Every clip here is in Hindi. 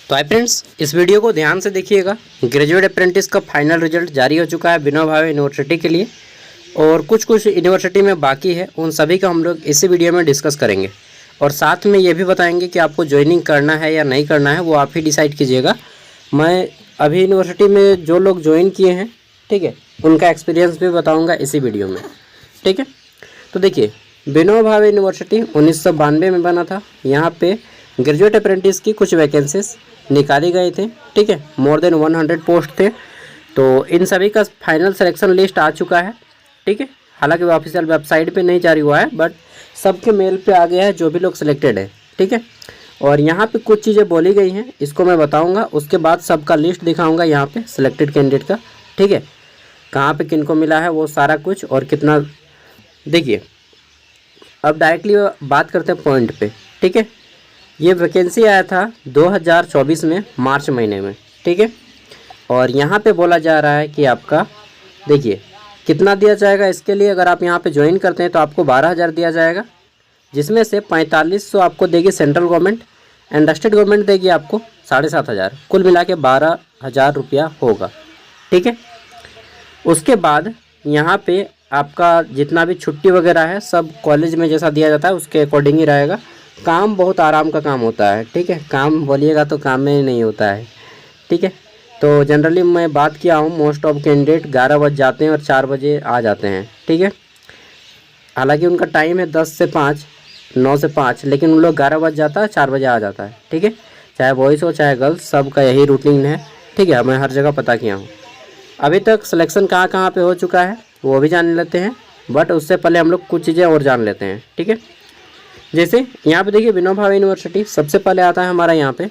तो हाय फ्रेंड्स, इस वीडियो को ध्यान से देखिएगा। ग्रेजुएट अप्रेंटिस का फाइनल रिजल्ट जारी हो चुका है विनोबा भावे यूनिवर्सिटी के लिए, और कुछ यूनिवर्सिटी में बाकी है। उन सभी का हम लोग इसी वीडियो में डिस्कस करेंगे, और साथ में ये भी बताएंगे कि आपको ज्वाइनिंग करना है या नहीं करना है, वो आप ही डिसाइड कीजिएगा। मैं अभी यूनिवर्सिटी में जो लोग ज्वाइन किए हैं, ठीक है, उनका एक्सपीरियंस भी बताऊँगा इसी वीडियो में, ठीक है। तो देखिए, विनोबा भावे यूनिवर्सिटी 1992 में बना था। यहाँ पे ग्रेजुएट अप्रेंटिस की कुछ वैकेंसीज निकाली गए थे, ठीक है। मोर देन 100 पोस्ट थे। तो इन सभी का फाइनल सिलेक्शन लिस्ट आ चुका है, ठीक है। हालांकि वो ऑफिशियल वेबसाइट पे नहीं जारी हुआ है, बट सबके मेल पे आ गया है जो भी लोग सिलेक्टेड है, ठीक है। और यहाँ पे कुछ चीज़ें बोली गई हैं, इसको मैं बताऊँगा। उसके बाद सबका लिस्ट दिखाऊँगा यहाँ पे सिलेक्टेड कैंडिडेट का, ठीक है। कहाँ पे किनको मिला है वो सारा कुछ और कितना। देखिए, अब डायरेक्टली बात करते हैं पॉइंट पे, ठीक है। ये वैकेंसी आया था 2024 में मार्च महीने में, ठीक है। और यहाँ पे बोला जा रहा है कि आपका देखिए कितना दिया जाएगा इसके लिए। अगर आप यहाँ पे ज्वाइन करते हैं तो आपको 12,000 दिया जाएगा, जिसमें से 4500 आपको देगी central government, and state government देगी आपको 7,500। कुल मिला के 12,000 रुपया होगा, ठीक है। उसके बाद यहाँ पे आपका जितना भी छुट्टी वगैरह है सब कॉलेज में जैसा दिया जाता है उसके अकॉर्डिंग ही रहेगा। काम बहुत आराम का काम होता है, ठीक है। काम बोलिएगा तो काम में नहीं होता है, ठीक है। तो जनरली मैं बात किया हूँ, मोस्ट ऑफ कैंडिडेट 11 बजे जाते हैं और 4 बजे आ जाते हैं, ठीक है। हालांकि उनका टाइम है 10 से 5, 9 से 5, लेकिन उन लोग 11 बजे जाता है, 4 बजे आ जाता है, ठीक है। चाहे बॉयज़ हो चाहे गर्ल्स, सबका यही रूटीन है, ठीक है। मैं हर जगह पता किया हूँ। अभी तक सिलेक्शन कहाँ कहाँ पे हो चुका है वो भी जान लेते हैं, बट उससे पहले हम लोग कुछ चीज़ें और जान लेते हैं, ठीक है। जैसे यहाँ पे देखिए, विनोबा भावे यूनिवर्सिटी सबसे पहले आता है हमारा यहाँ पे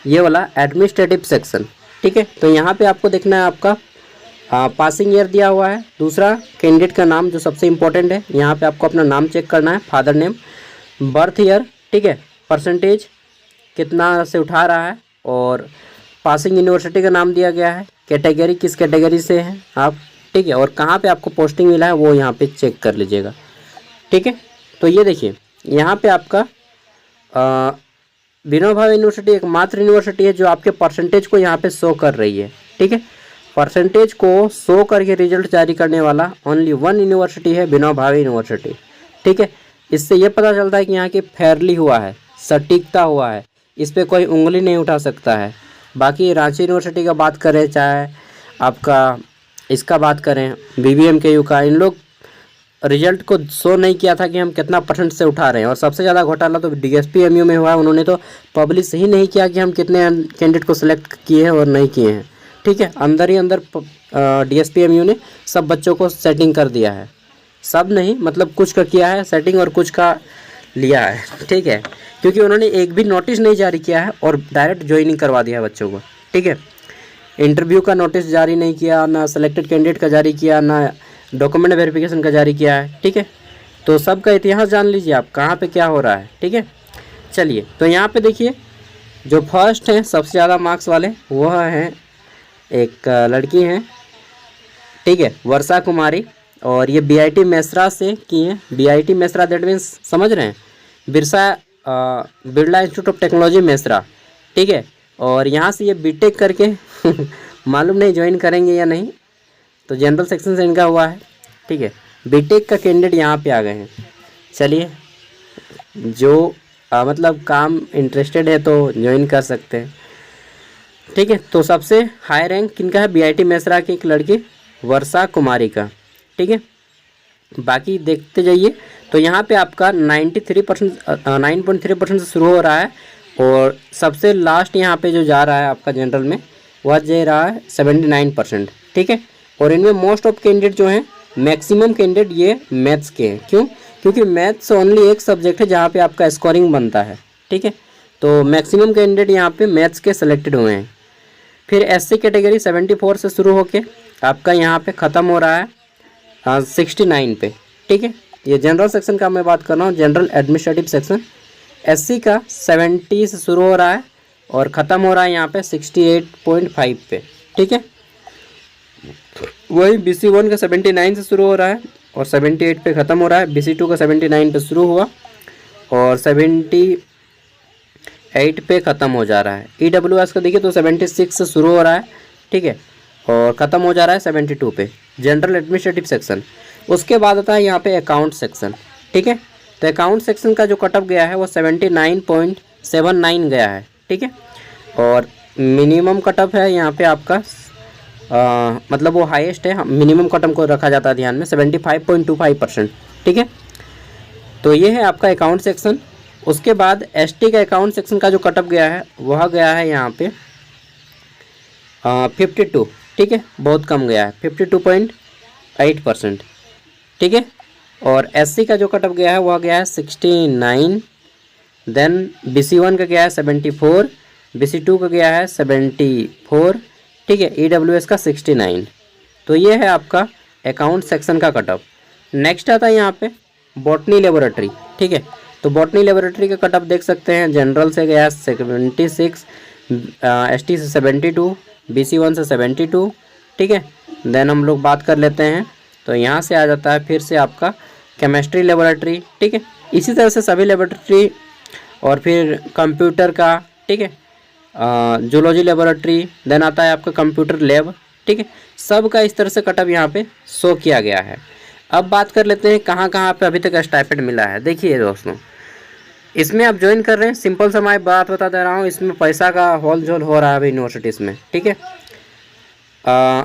ये वाला एडमिनिस्ट्रेटिव सेक्शन, ठीक है। तो यहाँ पे आपको देखना है आपका पासिंग ईयर दिया हुआ है। दूसरा, कैंडिडेट का नाम जो सबसे इम्पोर्टेंट है, यहाँ पे आपको अपना नाम चेक करना है, फादर नेम, बर्थ ईयर, ठीक है, परसेंटेज कितना से उठा रहा है, और पासिंग यूनिवर्सिटी का नाम दिया गया है, कैटेगरी किस कैटेगरी से हैं आप, ठीक है, और कहाँ पे आपको पोस्टिंग मिला है वो यहाँ पे चेक कर लीजिएगा, ठीक है। तो ये देखिए, यहाँ पे आपका विनोबा भावे यूनिवर्सिटी एकमात्र यूनिवर्सिटी है जो आपके परसेंटेज को यहाँ पे शो कर रही है, ठीक है। परसेंटेज को शो करके रिजल्ट जारी करने वाला ओनली वन यूनिवर्सिटी है, विनोबा भावे यूनिवर्सिटी, ठीक है। इससे ये पता चलता है कि यहाँ की फेयरली हुआ है, सटीकता हुआ है, इस पर कोई उंगली नहीं उठा सकता है। बाकी रांची यूनिवर्सिटी का बात करें, चाहे आपका इसका बात करें BBMKU का, इन लोग रिजल्ट को शो नहीं किया था कि हम कितना परसेंट से उठा रहे हैं। और सबसे ज़्यादा घोटाला तो DSP-MU में हुआ है, उन्होंने तो पब्लिश ही नहीं किया कि हम कितने कैंडिडेट को सिलेक्ट किए हैं और नहीं किए हैं, ठीक है। अंदर ही अंदर DSP-MU ने सब बच्चों को सेटिंग कर दिया है, सब नहीं, मतलब कुछ का किया है सेटिंग और कुछ का लिया है, ठीक है। क्योंकि उन्होंने एक भी नोटिस नहीं जारी किया है और डायरेक्ट ज्वाइनिंग करवा दिया है बच्चों को, ठीक है। इंटरव्यू का नोटिस जारी नहीं किया, ना सिलेक्टेड कैंडिडेट का जारी किया, ना डॉक्यूमेंट वेरिफिकेशन का जारी किया है, ठीक है। तो सबका इतिहास जान लीजिए आप, कहाँ पे क्या हो रहा है, ठीक है। चलिए, तो यहाँ पे देखिए, जो फर्स्ट हैं सबसे ज़्यादा मार्क्स वाले वो हैं, एक लड़की हैं, ठीक है, वर्षा कुमारी, और ये BIT मेसरा से की हैं। BIT मेसरा दैट मीन्स समझ रहे हैं, Birla institute of technology Mesra, ठीक है। और यहाँ से ये BTech करके मालूम नहीं ज्वाइन करेंगे या नहीं, तो जनरल सेक्शन से इनका हुआ है, ठीक है। BTech का कैंडिडेट यहाँ पे आ गए हैं। चलिए, जो मतलब काम इंटरेस्टेड है तो ज्वाइन कर सकते हैं, ठीक है। तो सबसे हाई रैंक किनका है, BIT मेसरा की एक लड़की वर्षा कुमारी का, ठीक है। बाकी देखते जाइए, तो यहाँ पे आपका 9.3% से शुरू हो रहा है, और सबसे लास्ट यहाँ पे जो जा रहा है आपका जनरल में वह जा रहा है 79%, ठीक है। और इनमें मोस्ट ऑफ कैंडिडेट जो हैं, मैक्सिमम कैंडिडेट ये मैथ्स के हैं। क्यों? क्योंकि मैथ्स ओनली एक सब्जेक्ट है जहाँ पे आपका स्कोरिंग बनता है, ठीक है। तो मैक्सिमम कैंडिडेट यहाँ पे मैथ्स के सिलेक्टेड हुए हैं। फिर SC कैटेगरी 74 से शुरू होके आपका यहाँ पे ख़त्म हो रहा है 69 पे, ठीक है। ये जनरल सेक्शन का मैं बात कर रहा हूँ, जनरल एडमिनिस्ट्रेटिव सेक्शन। SC का 70 से शुरू हो रहा है और ख़त्म हो रहा है यहाँ पे 68.5 पे, ठीक है। वही BC1 का 79 से शुरू हो रहा है और 78 पे ख़त्म हो रहा है। BC2 का 79 पे शुरू हुआ और 70 8 पे ख़त्म हो जा रहा है। EWS का देखिए तो 76 से शुरू हो रहा है, ठीक है, और ख़त्म हो जा रहा है 72 पे, जनरल एडमिनिस्ट्रेटिव सेक्शन। उसके बाद आता है यहाँ पे अकाउंट सेक्शन, ठीक है। तो अकाउंट सेक्शन का जो कटअप गया है वो 79.79 गया है, ठीक है। और मिनिमम कटअप है यहाँ पे आपका मतलब वो हाईएस्ट है, मिनिमम कटअप को रखा जाता है ध्यान में 75.25%, ठीक है। तो ये है आपका अकाउंट सेक्शन। उसके बाद एसटी का अकाउंट सेक्शन का जो कटअप गया है वह गया है यहाँ पे 52, ठीक है, बहुत कम गया है 52.8%, ठीक है। और एससी का जो कटअप गया है वह गया है 69, देन BC1 का गया है 74, BC2 का गया है 74, ठीक है, EWS का 69। तो ये है आपका अकाउंट सेक्शन का कटअप। नेक्स्ट आता है यहाँ पे बॉटनी लेबोरेटरी, ठीक है। तो बॉटनी लेबोरेटरी का कटअप देख सकते हैं, जनरल से गया 76, एसटी से 72, BC1 से 72, ठीक है। देन हम लोग बात कर लेते हैं तो यहाँ से आ जाता है फिर से आपका केमिस्ट्री लेबोरेटरी, ठीक है। इसी तरह से सभी लेबोरेटरी और फिर कंप्यूटर का, ठीक है, जूलॉजी लेबोरेटरी, देन आता है आपका कंप्यूटर लैब, ठीक है। सब का इस तरह से कटअप यहाँ पे शो किया गया है। अब बात कर लेते हैं कहाँ कहाँ पे अभी तक स्टाइपेंड मिला है। देखिए दोस्तों, इसमें आप ज्वाइन कर रहे हैं, सिंपल सा मैं बात बता दे रहा हूँ, इसमें पैसा का होल झोल हो रहा है अभी यूनिवर्सिटीज़ में, ठीक है।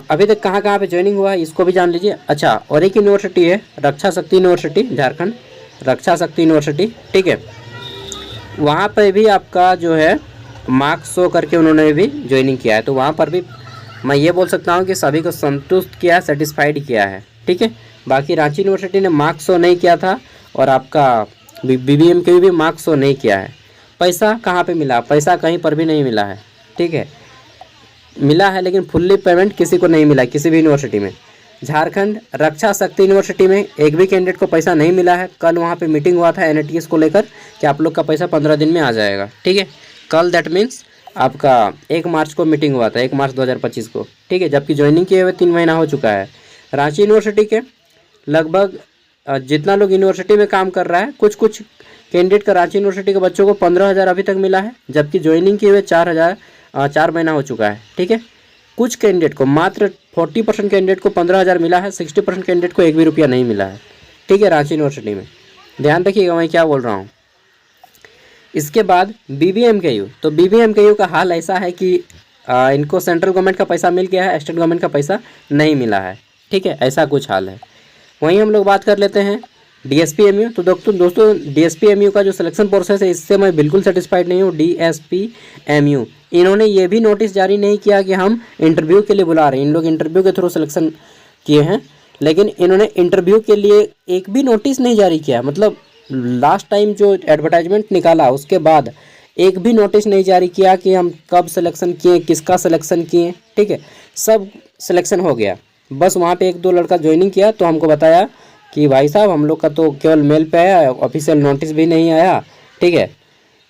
अभी तक कहाँ कहाँ पे ज्वाइनिंग हुआ है इसको भी जान लीजिए। अच्छा, और एक यूनिवर्सिटी है रक्षा शक्ति यूनिवर्सिटी, झारखंड रक्षा शक्ति यूनिवर्सिटी, ठीक है। वहाँ पर भी आपका जो है मार्क्स शो करके उन्होंने भी ज्वाइनिंग किया है। तो वहाँ पर भी मैं ये बोल सकता हूँ कि सभी को संतुष्ट किया, सेटिस्फाइड किया है, ठीक है। बाकी रांची यूनिवर्सिटी ने मार्क्स शो नहीं किया था और आपका BBM के भी मार्क्स शो नहीं किया है। पैसा कहाँ पे मिला? पैसा कहीं पर भी नहीं मिला है, ठीक है। मिला है लेकिन फुल्ली पेमेंट किसी को नहीं मिला किसी भी यूनिवर्सिटी में। झारखंड रक्षा शक्ति यूनिवर्सिटी में एक भी कैंडिडेट को पैसा नहीं मिला है। कल वहाँ पे मीटिंग हुआ था NATS को लेकर कि आप लोग का पैसा 15 दिन में आ जाएगा, ठीक है। कल दैट मीन्स आपका 1 मार्च को मीटिंग हुआ था, 1 मार्च 2025 को, ठीक है। जबकि ज्वाइनिंग किए हुए 3 महीना हो चुका है। रांची यूनिवर्सिटी के लगभग जितना लोग यूनिवर्सिटी में काम कर रहा है, कुछ कैंडिडेट का रांची यूनिवर्सिटी के बच्चों को 15,000 अभी तक मिला है, जबकि ज्वाइनिंग किए हुए 4 महीना हो चुका है, ठीक है। कुछ कैंडिडेट को मात्र 40% कैंडिडेट को 15,000 मिला है, 60% कैंडिडेट को 1 भी रुपया नहीं मिला है, ठीक है, रांची यूनिवर्सिटी में। ध्यान रखिएगा मैं क्या बोल रहा हूँ। इसके बाद BBMKU, तो BBMKU का हाल ऐसा है कि इनको सेंट्रल गवर्नमेंट का पैसा मिल गया है, स्टेट गवर्नमेंट का पैसा नहीं मिला है, ठीक है, ऐसा कुछ हाल है। वहीं हम लोग बात कर लेते हैं DSP-MU। तो दोस्तों DSP-MU का जो सिलेक्शन प्रोसेस है इससे मैं बिल्कुल सेटिस्फाइड नहीं हूँ। DSP-MU इन्होंने ये भी नोटिस जारी नहीं किया कि हम इंटरव्यू के लिए बुला रहे हैं। इन लोग इंटरव्यू के थ्रू सिलेक्शन किए हैं, लेकिन इन्होंने इंटरव्यू के लिए एक भी नोटिस नहीं जारी किया। मतलब लास्ट टाइम जो एडवर्टाइजमेंट निकाला उसके बाद एक भी नोटिस नहीं जारी किया कि हम कब सिलेक्शन किए, किसका सिलेक्शन किए, ठीक है। सब सिलेक्शन हो गया, बस वहाँ पे 1-2 लड़का ज्वाइनिंग किया तो हमको बताया कि भाई साहब हम लोग का तो केवल मेल पे आया, ऑफिशियल नोटिस भी नहीं आया, ठीक है।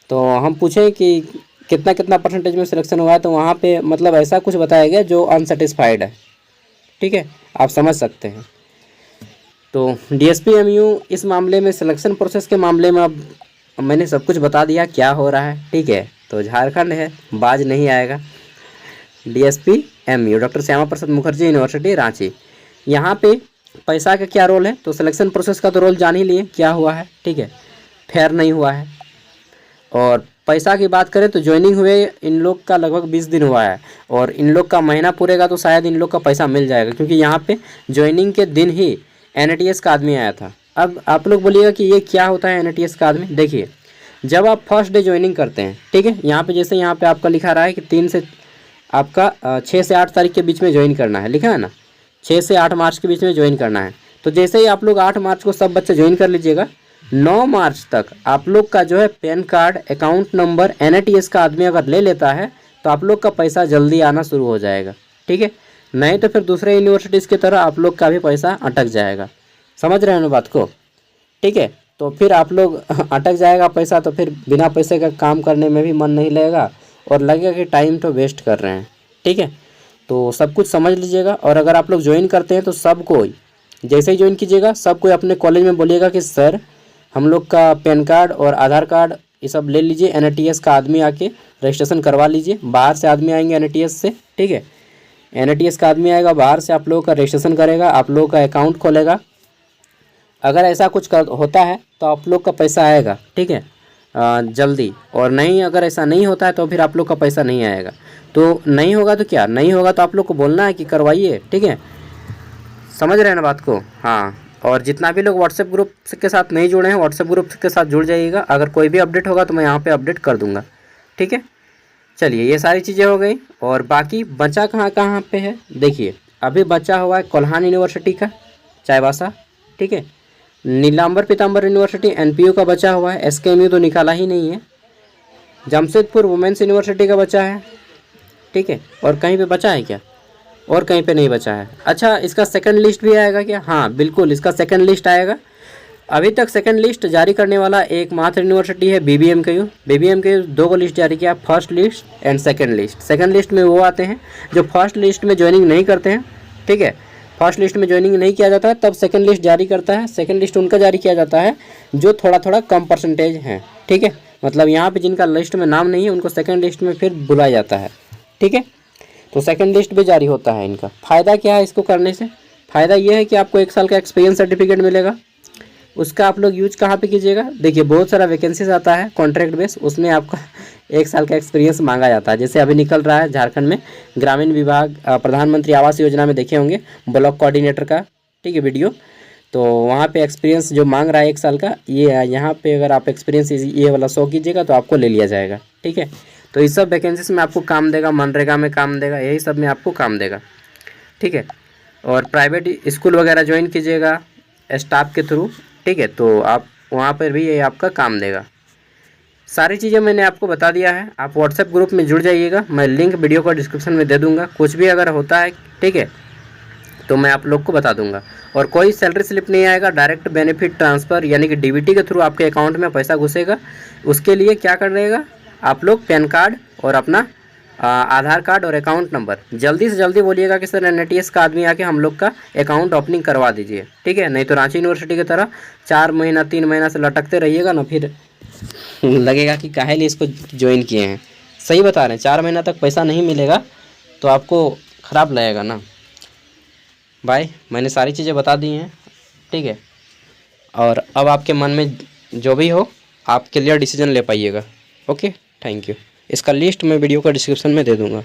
तो हम पूछें कि कितना परसेंटेज में सिलेक्शन हुआ है, तो वहाँ पे मतलब ऐसा कुछ बताया गया जो अनसेटिस्फाइड है, ठीक है, आप समझ सकते हैं। तो DSP-MU इस मामले में सिलेक्शन प्रोसेस के मामले में अब मैंने सब कुछ बता दिया क्या हो रहा है, ठीक है। तो झारखंड है, बाज नहीं आएगा। DSP-MU doctor Shyama Prasad Mukherjee university Ranchi. यहाँ पे पैसा का क्या रोल है? तो सिलेक्शन प्रोसेस का तो रोल जान ही लिए क्या हुआ है, ठीक है, फेयर नहीं हुआ है। और पैसा की बात करें तो ज्वाइनिंग हुए इन लोग का लगभग 20 दिन हुआ है, और इन लोग का महीना पूरेगा तो शायद इन लोग का पैसा मिल जाएगा, क्योंकि यहाँ पे ज्वाइनिंग के दिन ही NATS का आदमी आया था। अब आप लोग बोलिएगा कि ये क्या होता है NATS का आदमी। देखिए, जब आप फर्स्ट डे ज्वाइनिंग करते हैं, ठीक है, यहाँ पे जैसे यहाँ पे आपका लिखा रहा है कि 3 से आपका 6 से 8 तारीख के बीच में ज्वाइन करना है, लिखा है ना, 6 से 8 मार्च के बीच में ज्वाइन करना है। तो जैसे ही आप लोग 8 मार्च को सब बच्चे ज्वाइन कर लीजिएगा, 9 मार्च तक आप लोग का जो है pan card, account number NATS का आदमी अगर ले लेता है तो आप लोग का पैसा जल्दी आना शुरू हो जाएगा, ठीक है। नहीं तो फिर दूसरे यूनिवर्सिटीज़ की तरह आप लोग का भी पैसा अटक जाएगा। समझ रहे हैं ना बात को, ठीक है। तो फिर आप लोग अटक जाएगा पैसा, तो फिर बिना पैसे का काम करने में भी मन नहीं लगेगा और लगेगा कि टाइम तो वेस्ट कर रहे हैं, ठीक है। तो सब कुछ समझ लीजिएगा। और अगर आप लोग ज्वाइन करते हैं तो सब कोई जैसे ही ज्वाइन कीजिएगा, सब कोई अपने कॉलेज में बोलिएगा कि सर हम लोग का पैन कार्ड और आधार कार्ड ये सब ले लीजिए। NATS का आदमी आके रजिस्ट्रेशन करवा लीजिए। बाहर से आदमी आएंगे NATS से, ठीक है। NATS का आदमी आएगा बाहर से, आप लोगों का रजिस्ट्रेशन करेगा, आप लोगों का अकाउंट खोलेगा। अगर ऐसा कुछ होता है तो आप लोग का पैसा आएगा, ठीक है, जल्दी। और नहीं, अगर ऐसा नहीं होता है तो फिर आप लोग का पैसा नहीं आएगा। तो नहीं होगा तो क्या, नहीं होगा तो आप लोग को बोलना है कि करवाइए, ठीक है। समझ रहे हैं ना बात को? हाँ। और जितना भी लोग व्हाट्सएप ग्रुप के साथ नहीं जुड़े हैं, व्हाट्सएप ग्रुप के साथ जुड़ जाइएगा। अगर कोई भी अपडेट होगा तो मैं यहाँ पे अपडेट कर दूँगा, ठीक है। चलिए, ये सारी चीज़ें हो गई। और बाकी बचा कहाँ कहाँ पे है, देखिए। अभी बचा हुआ है कोल्हान यूनिवर्सिटी का चाईबासा, ठीक है। नीलांबर पीताम्बर यूनिवर्सिटी NPU का बचा हुआ है। SKMU तो निकाला ही नहीं है। जमशेदपुर वुमेंस यूनिवर्सिटी का बचा है, ठीक है। और कहीं पे बचा है क्या? और कहीं पे नहीं बचा है। अच्छा, इसका सेकंड लिस्ट भी आएगा क्या? हाँ बिल्कुल, इसका सेकंड लिस्ट आएगा। अभी तक सेकंड लिस्ट जारी करने वाला एकमात्र यूनिवर्सिटी है BBMKU। BBMKU 2 लिस्ट जारी किया, first list and second list. Second list में वो आते हैं जो फर्स्ट लिस्ट में ज्वाइनिंग नहीं करते हैं, ठीक है। फर्स्ट लिस्ट में ज्वाइनिंग नहीं किया जाता है तब सेकंड लिस्ट जारी करता है। सेकंड लिस्ट उनका जारी किया जाता है जो थोड़ा थोड़ा कम परसेंटेज हैं, ठीक है। मतलब यहाँ पे जिनका लिस्ट में नाम नहीं है उनको सेकंड लिस्ट में फिर बुलाया जाता है, ठीक है। तो सेकंड लिस्ट भी जारी होता है इनका। फ़ायदा क्या है इसको करने से? फ़ायदा ये है कि आपको 1 साल का एक्सपीरियंस सर्टिफिकेट मिलेगा। उसका आप लोग यूज कहाँ पे कीजिएगा? देखिए, बहुत सारा वैकेंसीज आता है कॉन्ट्रैक्ट बेस, उसमें आपका 1 साल का एक्सपीरियंस मांगा जाता है। जैसे अभी निकल रहा है झारखंड में ग्रामीण विभाग प्रधानमंत्री आवास योजना में, देखे होंगे ब्लॉक कोऑर्डिनेटर का, ठीक है, वीडियो। तो वहाँ पे एक्सपीरियंस जो मांग रहा है 1 साल का, ये यहाँ पे अगर आप एक्सपीरियंस ये वाला 100 कीजिएगा तो आपको ले लिया जाएगा, ठीक है। तो इस सब वैकेंसीज में आपको काम देगा, मनरेगा में काम देगा, यही सब में आपको काम देगा, ठीक है। और प्राइवेट स्कूल वगैरह ज्वाइन कीजिएगा स्टाफ के थ्रू, ठीक है, तो आप वहाँ पर भी ये आपका काम देगा। सारी चीज़ें मैंने आपको बता दिया है। आप व्हाट्सएप ग्रुप में जुड़ जाइएगा, मैं लिंक वीडियो को डिस्क्रिप्शन में दे दूँगा। कुछ भी अगर होता है, ठीक है, तो मैं आप लोग को बता दूंगा। और कोई सैलरी स्लिप नहीं आएगा, डायरेक्ट बेनिफिट ट्रांसफ़र यानी कि DBT के थ्रू आपके अकाउंट में पैसा घुसेगा। उसके लिए क्या करिएगा आप लोग? पैन कार्ड और अपना आधार कार्ड और अकाउंट नंबर जल्दी से जल्दी बोलिएगा कि सर NATS का आदमी आके हम लोग का अकाउंट ओपनिंग करवा दीजिए, ठीक है। नहीं तो रांची यूनिवर्सिटी की तरह 4 महीना 3 महीना से लटकते रहिएगा ना, फिर लगेगा कि काहे लिए इसको ज्वाइन किए हैं। सही बता रहे हैं, 4 महीना तक पैसा नहीं मिलेगा तो आपको ख़राब लगेगा ना भाई। मैंने सारी चीज़ें बता दी हैं, ठीक है। और अब आपके मन में जो भी हो आप क्लियर डिसीजन ले पाइएगा। Okay, thank you. इसका लिस्ट मैं वीडियो का डिस्क्रिप्शन में दे दूँगा।